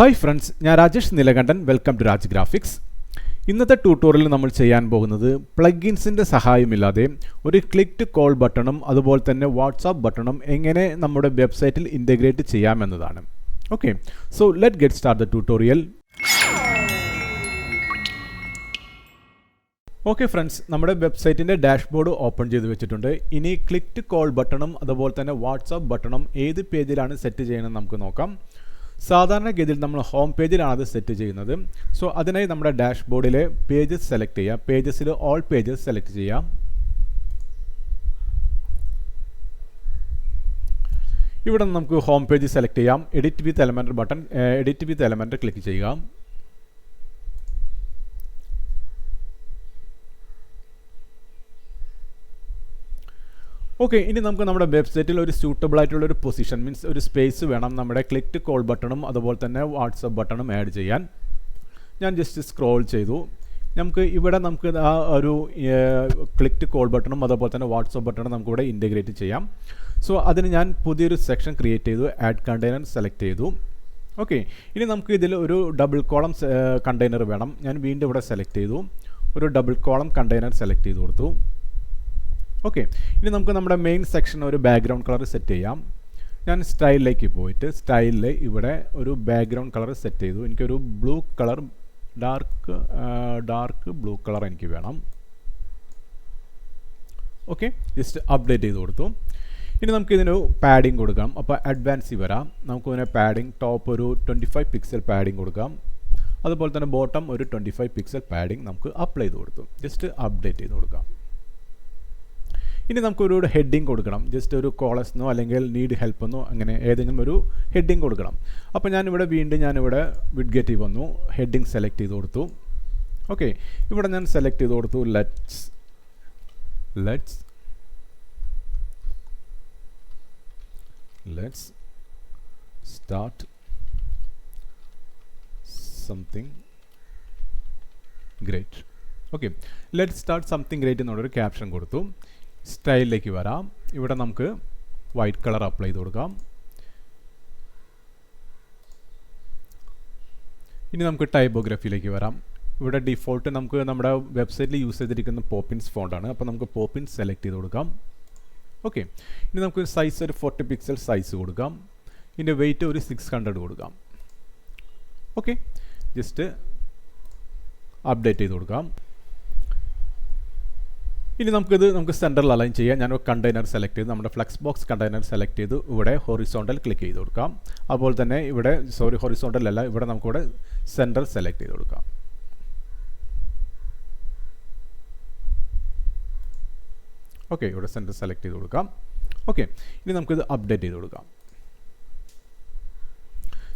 Hi friends, ഞാൻ Rajesh Nilakantan. Welcome to Raj graphics. ഇന്നത്തെ tutorial നമ്മൾ ചെയ്യാൻ പോകുന്നത് പ്ലഗിൻസിൻ്റെ സഹായമില്ലാതെ ഒരു ക്ലിക്ക് ടു കോൾ ബട്ടണും അതുപോലെ തന്നെ വാട്സാപ്പ് ബട്ടണും എങ്ങനെ നമ്മുടെ വെബ്സൈറ്റിൽ ഇൻ്റഗ്രേറ്റ് ചെയ്യാമെന്നതാണ്. Okay, so let get start the tutorial. Okay friends, നമ്മുടെ വെബ്സൈറ്റിൻ്റെ ഡാഷ്ബോർഡ് ഓപ്പൺ ചെയ്ത് വെച്ചിട്ടുണ്ട്. ഇനി ക്ലിക്ക് ടു കോൾ ബട്ടണും അതുപോലെ തന്നെ വാട്സാപ്പ് ബട്ടണും ഏത് പേജിലാണ് സെറ്റ് ചെയ്യണമെന്ന് നമുക്ക് നോക്കാം. സാധാരണഗതിയിൽ നമ്മൾ ഹോം പേജിലാണ് അത് സെറ്റ് ചെയ്യുന്നത്. സോ അതിനായി നമ്മുടെ ഡാഷ്ബോർഡിലെ പേജസ് സെലക്ട് ചെയ്യുക. പേജസിൽ ഓൾ പേജസ് സെലക്ട് ചെയ്യാം. ഇവിടെ നമുക്ക് ഹോം പേജ് സെലക്ട് ചെയ്യാം. എഡിറ്റ് വിത്ത് എലമെൻ്റ് ബട്ടൺ, എഡിറ്റ് വിത്ത് എലമെൻ്റ് ക്ലിക്ക് ചെയ്യുക. ഓക്കെ, ഇനി നമുക്ക് നമ്മുടെ വെബ്സൈറ്റിൽ ഒരു സ്യൂട്ടബിൾ ആയിട്ടുള്ള ഒരു പൊസിഷൻ, മീൻസ് ഒരു സ്പേസ് വേണം നമ്മുടെ ക്ലിക്ക് ടു കോൾ ബട്ടണും അതുപോലെ തന്നെ വാട്സപ്പ് ബട്ടണും ആഡ് ചെയ്യാൻ. ഞാൻ ജസ്റ്റ് സ്ക്രോൾ ചെയ്തു. ഇവിടെ നമുക്ക് ആ ഒരു ക്ലിക്ക് ടു കോൾ ബട്ടണും അതുപോലെ തന്നെ വാട്സപ്പ് ബട്ടണും നമുക്കിവിടെ ഇൻ്റഗ്രേറ്റ് ചെയ്യാം. സോ അതിന് ഞാൻ പുതിയൊരു സെക്ഷൻ ക്രിയേറ്റ് ചെയ്തു. ആഡ് കണ്ടെയ്നർ സെലക്ട് ചെയ്തു. ഓക്കെ, ഇനി നമുക്ക് ഇതിൽ ഒരു ഡബിൾ കോളം കണ്ടെയ്നർ വേണം. ഞാൻ വീണ്ടും ഇവിടെ സെലക്ട് ചെയ്തു. ഒരു ഡബിൾ കോളം കണ്ടെയ്നർ സെലക്ട് ചെയ്ത് കൊടുത്തു. ഓക്കെ, ഇനി നമുക്ക് നമ്മുടെ മെയിൻ സെക്ഷൻ ഒരു ബാക്ക്ഗ്രൗണ്ട് കളർ സെറ്റ് ചെയ്യാം. ഞാൻ സ്റ്റൈലിലേക്ക് പോയിട്ട് സ്റ്റൈലിൽ ഇവിടെ ഒരു ബാക്ക്ഗ്രൗണ്ട് കളർ സെറ്റ് ചെയ്തു. എനിക്കൊരു blue colour, dark blue colour എനിക്ക് വേണം. ഓക്കെ, ജസ്റ്റ് അപ്ഡേറ്റ് ചെയ്ത് കൊടുത്തു. ഇനി നമുക്കിതിന് പാഡിങ് കൊടുക്കാം. അപ്പോൾ അഡ്വാൻസി വരാം. നമുക്കിതിനെ പാഡിങ് ടോപ്പ് ഒരു 25 പിക്സൽ പാഡിങ് കൊടുക്കാം. അതുപോലെ തന്നെ ബോട്ടം ഒരു 25 പിക്സൽ പാഡിങ് നമുക്ക് അപ്ലൈ ചെയ്ത് കൊടുത്തു. ജസ്റ്റ് അപ്ഡേറ്റ് ചെയ്ത് കൊടുക്കാം. ഇനി നമുക്കൊരു ഹെഡിങ് കൊടുക്കണം. ജസ്റ്റ് ഒരു കോളെന്നോ അല്ലെങ്കിൽ നീഡ് ഹെൽപ്പ് എന്നോ അങ്ങനെ ഏതെങ്കിലും ഒരു ഹെഡിങ് കൊടുക്കണം. അപ്പോൾ ഞാനിവിടെ വിഡ്ഗെറ്റ് വന്നു. ഹെഡിങ് സെലക്ട് ചെയ്ത് കൊടുത്തു. ഓക്കെ, ഇവിടെ ഞാൻ സെലക്ട് ചെയ്ത് കൊടുത്തു let's start something great. Okay, let's start something great എന്നുള്ളൊരു ക്യാപ്ഷൻ കൊടുത്തു. സ്റ്റൈലിലേക്ക് വരാം. ഇവിടെ നമുക്ക് വൈറ്റ് കളർ അപ്ലൈ ചെയ്ത് കൊടുക്കാം. ഇനി നമുക്ക് ടൈപ്പോഗ്രഫിയിലേക്ക് വരാം. ഇവിടെ ഡിഫോൾട്ട് നമുക്ക് നമ്മുടെ വെബ്സൈറ്റിൽ യൂസ് ചെയ്തിരിക്കുന്ന പോപ്പിൻസ് ഫോണ്ടാണ്. അപ്പോൾ നമുക്ക് പോപ്പിൻസ് സെലക്ട് ചെയ്ത് കൊടുക്കാം. ഓക്കെ, ഇനി നമുക്ക് സൈസ് ഒരു 40 പിക്സൽ സൈസ് കൊടുക്കാം. ഇതിൻ്റെ വെയിറ്റ് ഒരു 600 കൊടുക്കാം. ഓക്കെ, ജസ്റ്റ് അപ്ഡേറ്റ് ചെയ്ത് കൊടുക്കാം. ഇനി നമുക്ക് സെൻറ്ററിൽ അലൈൻ ചെയ്യാം. ഞാനൊരു കണ്ടെയ്നർ സെലക്ട് ചെയ്ത് നമ്മുടെ ഫ്ലെക്സ് ബോക്സ് കണ്ടെയ്നർ സെലക്ട് ചെയ്ത് ഇവിടെ ഹൊറിസോണ്ടൽ ക്ലിക്ക് ചെയ്ത് കൊടുക്കാം. അതുപോലെ തന്നെ ഇവിടെ ഹൊറിസോണ്ടൽ അല്ല, ഇവിടെ നമുക്കിവിടെ സെൻറ്റർ സെലക്ട് ചെയ്ത് കൊടുക്കാം. ഓക്കെ, ഇവിടെ സെൻറ്റർ സെലക്ട് ചെയ്ത് കൊടുക്കാം. ഓക്കെ, ഇനി നമുക്കിത് അപ്ഡേറ്റ് ചെയ്ത് കൊടുക്കാം.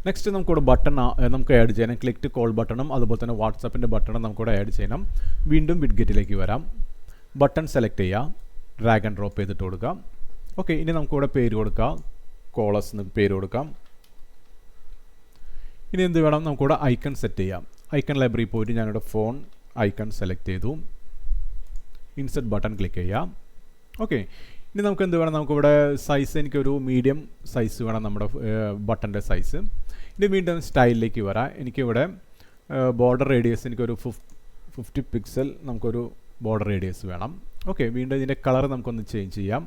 നെക്സ്റ്റ് നമുക്കിവിടെ ബട്ടൺ നമുക്ക് ആഡ് ചെയ്യണം. ക്ലിക്ക് ടു കോൾ ബട്ടണും അതുപോലെ തന്നെ വാട്സാപ്പിൻ്റെ ബട്ടണും നമുക്കിവിടെ ആഡ് ചെയ്യണം. വീണ്ടും വിഡ്ഗെറ്റിലേക്ക് വരാം. ബട്ടൺ സെലക്ട് ചെയ്യാം. ഡ്രാഗ് ആൻഡ് ഡ്രോപ്പ് ചെയ്തിട്ട് കൊടുക്കാം. ഓക്കെ, ഇനി നമുക്കിവിടെ പേര് കൊടുക്കാം. കോളസ് എന്ന് പേര് കൊടുക്കാം. ഇനി എന്ത് വേണം, നമുക്കിവിടെ ഐക്കൺ സെറ്റ് ചെയ്യാം. ഐക്കൺ ലൈബ്രറി പോയിട്ട് ഞാനിവിടെ ഫോൺ ഐക്കൺ സെലക്ട് ചെയ്തു. ഇൻസെർട്ട് ബട്ടൺ ക്ലിക്ക് ചെയ്യാം. ഓക്കെ, ഇനി നമുക്ക് എന്ത് വേണം, നമുക്കിവിടെ സൈസ് എനിക്കൊരു മീഡിയം സൈസ് വേണം, നമ്മുടെ ബട്ടൻ്റെ സൈസ്. ഇനി വീണ്ടും സ്റ്റൈലിലേക്ക് വരാം. എനിക്കിവിടെ ബോർഡർ റേഡിയസ് എനിക്കൊരു 50 പിക്സൽ നമുക്കൊരു ബോർഡർ റേഡിയസ് വേണം. ഓക്കെ, വീണ്ടും ഇതിൻ്റെ കളർ നമുക്കൊന്ന് ചേഞ്ച് ചെയ്യാം.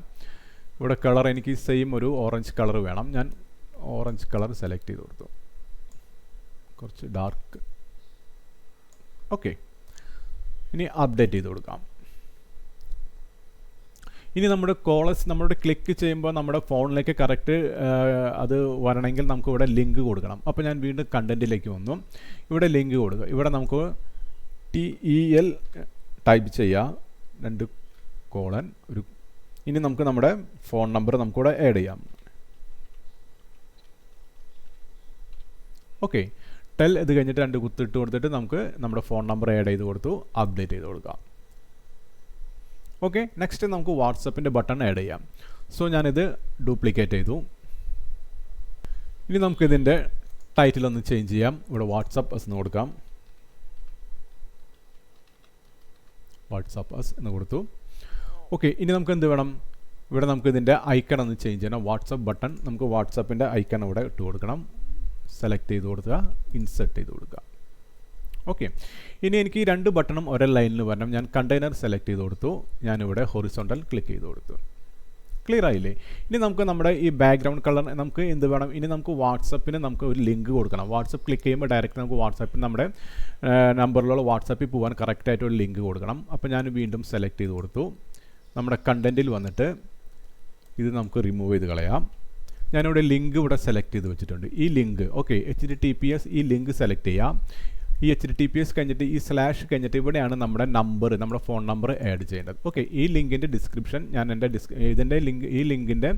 ഇവിടെ കളർ എനിക്ക് സെയിം ഒരു ഓറഞ്ച് കളർ വേണം. ഞാൻ ഓറഞ്ച് കളർ സെലക്ട് ചെയ്ത് കൊടുത്തു. കുറച്ച് ഡാർക്ക്. ഓക്കെ, ഇനി അപ്ഡേറ്റ് ചെയ്ത് കൊടുക്കാം. ഇനി നമ്മുടെ നമ്മളുടെ ക്ലിക്ക് ചെയ്യുമ്പോൾ നമ്മുടെ ഫോണിലേക്ക് കറക്റ്റ് അത് വരണമെങ്കിൽ നമുക്കിവിടെ ലിങ്ക് കൊടുക്കണം. അപ്പോൾ ഞാൻ വീണ്ടും കണ്ടൻറ്റിലേക്ക് വന്നു. ഇവിടെ ലിങ്ക് കൊടുക്കുക. ഇവിടെ നമുക്ക് TEL ടൈപ്പ് ചെയ്യുക. 2 കോളൻ ഒരു. ഇനി നമുക്ക് നമ്മുടെ ഫോൺ നമ്പർ നമുക്കിവിടെ ആഡ് ചെയ്യാം. ഓക്കെ, ടെൽ ഇത് കഴിഞ്ഞിട്ട് 2 കുത്തിട്ട് കൊടുത്തിട്ട് നമുക്ക് നമ്മുടെ ഫോൺ നമ്പർ ആഡ് ചെയ്ത് കൊടുത്തു. അപ്ഡേറ്റ് ചെയ്ത് കൊടുക്കാം. ഓക്കെ, നെക്സ്റ്റ് നമുക്ക് വാട്സപ്പിൻ്റെ ബട്ടൺ ആഡ് ചെയ്യാം. സോ ഞാനിത് ഡ്യൂപ്ലിക്കേറ്റ് ചെയ്തു. ഇനി നമുക്കിതിൻ്റെ ടൈറ്റിൽ ഒന്ന് ചേഞ്ച് ചെയ്യാം. ഇവിടെ വാട്സപ്പ് എന്ന് കൊടുക്കാം. വാട്സാപ്പ് എന്ന് കൊടുത്തു. ഓക്കെ, ഇനി നമുക്ക് എന്ത് വേണം, ഇവിടെ നമുക്ക് ഇതിൻ്റെ ഐക്കൺ ഒന്ന് ചേഞ്ച് ചെയ്യണം. വാട്സപ്പ് ബട്ടൺ നമുക്ക് വാട്സപ്പിൻ്റെ ഐക്കൺ ഇവിടെ ഇട്ട് കൊടുക്കണം. സെലക്ട് ചെയ്ത് കൊടുക്കുക, ഇൻസെർട്ട് ചെയ്ത് കൊടുക്കുക. ഓക്കെ, ഇനി എനിക്ക് ഈ 2 ബട്ടണും ഒരേ ലൈനിൽ വരണം. ഞാൻ കണ്ടെയ്നർ സെലക്ട് ചെയ്ത് കൊടുത്തു, ഞാനിവിടെ ഹൊറിസോണ്ടൽ ക്ലിക്ക് ചെയ്ത് കൊടുത്തു. ക്ലിയർ ആയില്ലേ? ഇനി നമുക്ക് നമ്മുടെ ഈ ബാക്ക്ഗ്രൗണ്ട് കളർ നമുക്ക് എന്ത് വേണം? ഇനി നമുക്ക് വാട്സപ്പിന് നമുക്ക് ഒരു ലിങ്ക് കൊടുക്കണം. വാട്സപ്പ് ക്ലിക്ക് ചെയ്യുമ്പോൾ ഡയറക്റ്റ് നമുക്ക് വാട്സപ്പിൽ നമ്മുടെ നമ്പറിലുള്ള വാട്സപ്പിൽ പോകാൻ കറക്റ്റായിട്ട് ഒരു ലിങ്ക് കൊടുക്കണം. അപ്പോൾ ഞാൻ വീണ്ടും സെലക്ട് ചെയ്ത് കൊടുത്തു. നമ്മുടെ കണ്ടൻറ്റിൽ വന്നിട്ട് ഇത് നമുക്ക് റിമൂവ് ചെയ്ത് കളയാം. ഞാനിവിടെ ലിങ്ക് ഇവിടെ സെലക്ട് ചെയ്ത് വെച്ചിട്ടുണ്ട്. ഈ ലിങ്ക് ഓക്കെ, HTTPS ഈ ലിങ്ക് സെലക്ട് ചെയ്യാം. ഈ HTTPS കഴിഞ്ഞിട്ട് ഈ സ്ലാഷ് കഴിഞ്ഞിട്ട് ഇവിടെയാണ് നമ്മുടെ നമ്പർ, നമ്മുടെ ഫോൺ നമ്പർ ആഡ് ചെയ്യേണ്ടത്. ഓക്കെ, ഈ ലിങ്കിൻ്റെ ഡിസ്ക്രിപ്ഷൻ ഞാൻ എൻ്റെ ഇതിൻ്റെ ലിങ്ക്, ഈ ലിങ്കിൻ്റെ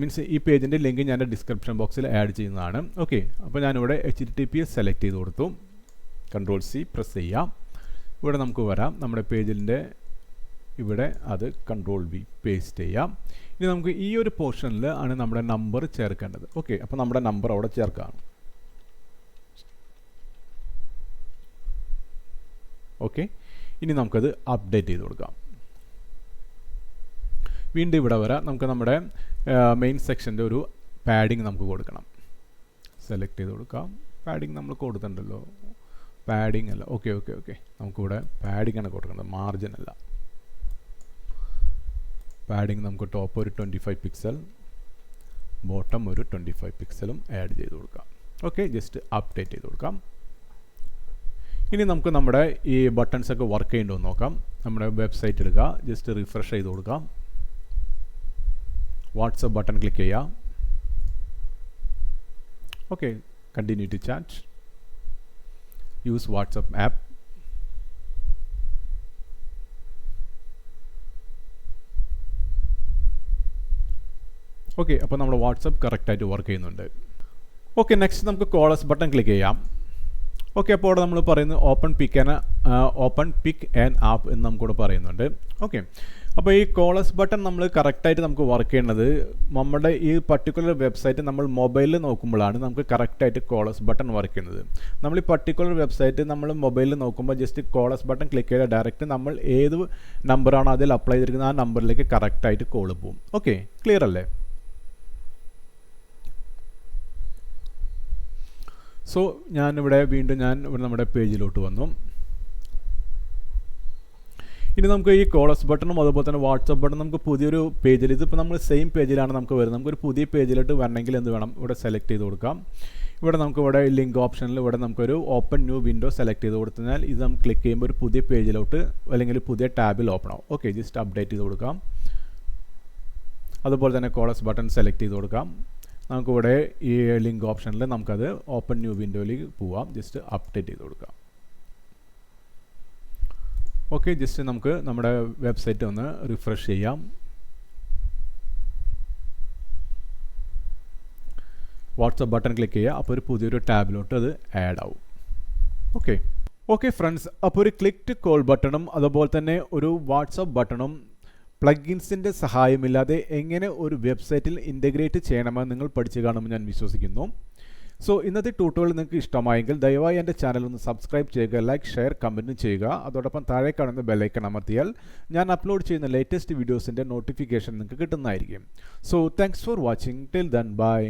മീൻസ് ഈ പേജിൻ്റെ ലിങ്ക് ഞാൻ എൻ്റെ ഡിസ്ക്രിപ്ഷൻ ബോക്സിൽ ആഡ് ചെയ്യുന്നതാണ്. ഓക്കെ, അപ്പോൾ ഞാനിവിടെ HTTPS സെലക്ട് ചെയ്ത് കൊടുത്തു. Ctrl+C പ്രസ് ചെയ്യാം. ഇവിടെ നമുക്ക് വരാം, നമ്മുടെ പേജിൻ്റെ ഇവിടെ അത് Ctrl+V പേസ്റ്റ് ചെയ്യാം. ഇനി നമുക്ക് ഈ ഒരു പോർഷനിൽ ആണ് നമ്മുടെ നമ്പർ ചേർക്കേണ്ടത്. ഓക്കെ, അപ്പോൾ നമ്മുടെ നമ്പർ അവിടെ ചേർക്കാം. ഓക്കെ, ഇനി നമുക്കത് അപ്ഡേറ്റ് ചെയ്ത് കൊടുക്കാം. വീണ്ടും ഇവിടെ വരാം, നമുക്ക് നമ്മുടെ മെയിൻ സെക്ഷൻ്റെ ഒരു പാഡിങ് നമുക്ക് കൊടുക്കണം. സെലക്ട് ചെയ്ത് കൊടുക്കാം. പാഡിങ് നമ്മൾ കൊടുത്തിട്ടുണ്ടല്ലോ, പാഡിങ് അല്ല. ഓക്കെ ഓക്കെ ഓക്കെ, നമുക്കിവിടെ പാഡിങ് ആണ് കൊടുക്കേണ്ടത്, മാർജിൻ അല്ല. പാഡിങ് നമുക്ക് ടോപ്പ് ഒരു 25 പിക്സൽ, ബോട്ടം ഒരു 25 പിക്സലും ആഡ് ചെയ്ത് കൊടുക്കാം. ഓക്കെ, ജസ്റ്റ് അപ്ഡേറ്റ് ചെയ്ത് കൊടുക്കാം. ഇനി നമുക്ക് നമ്മുടെ ഈ ബട്ടൺസ് ഒക്കെ വർക്ക് ചെയ്യുന്നുണ്ടോ നോക്കാം. നമ്മുടെ വെബ്സൈറ്റ് എടുക്കുക, ജസ്റ്റ് റിഫ്രഷ് ചെയ്ത് കൊടുക്കാം. വാട്സപ്പ് ബട്ടൺ ക്ലിക്ക് ചെയ്യാം. Okay, continue to chat, use WhatsApp app. Okay, അപ്പോൾ നമ്മുടെ വാട്സപ്പ് കറക്റ്റായിട്ട് വർക്ക് ചെയ്യുന്നുണ്ട്. ഓക്കെ, നെക്സ്റ്റ് നമുക്ക് കോളേഴ്സ് ബട്ടൺ ക്ലിക്ക് ചെയ്യാം. ഓക്കെ, അപ്പോൾ അവിടെ നമ്മൾ പറയുന്നത് ഓപ്പൺ പിക്ക് ആൻഡ് ആപ്പ് എന്ന് നമുക്കിവിടെ പറയുന്നുണ്ട്. ഓക്കെ, അപ്പോൾ ഈ കോളേഴ്സ് ബട്ടൺ നമ്മൾ കറക്റ്റായിട്ട് നമുക്ക് വർക്ക് ചെയ്യേണ്ടത് നമ്മുടെ ഈ പർട്ടിക്കുലർ വെബ്സൈറ്റ് നമ്മൾ മൊബൈലിൽ നോക്കുമ്പോഴാണ് നമുക്ക് കറക്റ്റായിട്ട് കോളേഴ്സ് ബട്ടൺ വർക്ക് ചെയ്യുന്നത്. നമ്മൾ ഈ പർട്ടിക്കുലർ വെബ്സൈറ്റ് നമ്മൾ മൊബൈലിൽ നോക്കുമ്പോൾ ജസ്റ്റ് കോളേഴ്സ് ബട്ടൺ ക്ലിക്ക് ചെയ്താൽ ഡയറക്റ്റ് നമ്മൾ ഏത് നമ്പറാണോ അതിൽ അപ്ലൈ ചെയ്തിരിക്കുന്നത് ആ നമ്പറിലേക്ക് കറക്റ്റായിട്ട് കോൾ പോകും. ഓക്കെ, ക്ലിയർ അല്ലേ? സോ ഞാനിവിടെ വീണ്ടും നമ്മുടെ പേജിലോട്ട് വന്നു. ഇനി നമുക്ക് ഈ കോളേഴ്സ് ബട്ടണും അതുപോലെ തന്നെ വാട്സപ്പ് ബട്ടൺ നമുക്ക് പുതിയൊരു പേജിൽ, ഇതിപ്പോൾ നമ്മൾ സെയിം പേജിലാണ് നമുക്ക് വരുന്നത്. നമുക്കൊരു പുതിയ പേജിലോട്ട് വരണമെങ്കിൽ എന്ത് വേണം? ഇവിടെ സെലക്ട് ചെയ്ത് കൊടുക്കാം. ഇവിടെ നമുക്കിവിടെ ലിങ്ക് ഓപ്ഷനിൽ ഇവിടെ നമുക്കൊരു ഓപ്പൺ ന്യൂ വിൻഡോ സെലക്ട് ചെയ്ത് കൊടുത്താൽ ഇത് നമുക്ക് ക്ലിക്ക് ചെയ്യുമ്പോൾ ഒരു പുതിയ പേജിലോട്ട് അല്ലെങ്കിൽ പുതിയ ടാബിൽ ഓപ്പൺ ആവും. ഓക്കെ, ജസ്റ്റ് അപ്ഡേറ്റ് ചെയ്ത് കൊടുക്കാം. അതുപോലെ തന്നെ കോളേഴ്സ് ബട്ടൺ സെലക്ട് ചെയ്ത് കൊടുക്കാം. നമുക്കിവിടെ ഈ ലിങ്ക് ഓപ്ഷനിൽ നമുക്കത് ഓപ്പൺ ന്യൂ വിൻഡോയിലേക്ക് പോവാം. ജസ്റ്റ് അപ്ഡേറ്റ് ചെയ്ത് കൊടുക്കാം. ഓക്കെ, ജസ്റ്റ് നമുക്ക് നമ്മുടെ വെബ്സൈറ്റ് ഒന്ന് റിഫ്രഷ് ചെയ്യാം. വാട്സപ്പ് ബട്ടൺ ക്ലിക്ക് ചെയ്യുക, അപ്പോൾ ഒരു പുതിയൊരു ടാബിലോട്ട് അത് ആഡ് ആവും. ഓക്കെ ഫ്രണ്ട്സ്, അപ്പോൾ ഒരു ക്ലിക്ക് ടു കോൾ ബട്ടണും അതുപോലെ തന്നെ ഒരു വാട്സപ്പ് ബട്ടണും പ്ലഗിൻസിൻ്റെ സഹായമില്ലാതെ എങ്ങനെ ഒരു വെബ്സൈറ്റിൽ ഇൻ്റഗ്രേറ്റ് ചെയ്യണമെന്ന് നിങ്ങൾ പഠിച്ചു കാണുമെന്ന് ഞാൻ വിശ്വസിക്കുന്നു. സോ ഇന്നത്തെ ട്യൂട്ടോറിയൽ നിങ്ങൾക്ക് ഇഷ്ടമായെങ്കിൽ ദയവായി എൻ്റെ ചാനൽ ഒന്ന് സബ്സ്ക്രൈബ് ചെയ്യുക, ലൈക്ക്, ഷെയർ, കമൻറ്റും ചെയ്യുക. അതോടൊപ്പം താഴെ കാണുന്ന ബെല്ലൈക്കൺ അമർത്തിയാൽ ഞാൻ അപ്ലോഡ് ചെയ്യുന്ന ലേറ്റസ്റ്റ് വീഡിയോസിൻ്റെ നോട്ടിഫിക്കേഷൻ നിങ്ങൾക്ക് കിട്ടുന്നതായിരിക്കും. So thanks for watching. Till then bye.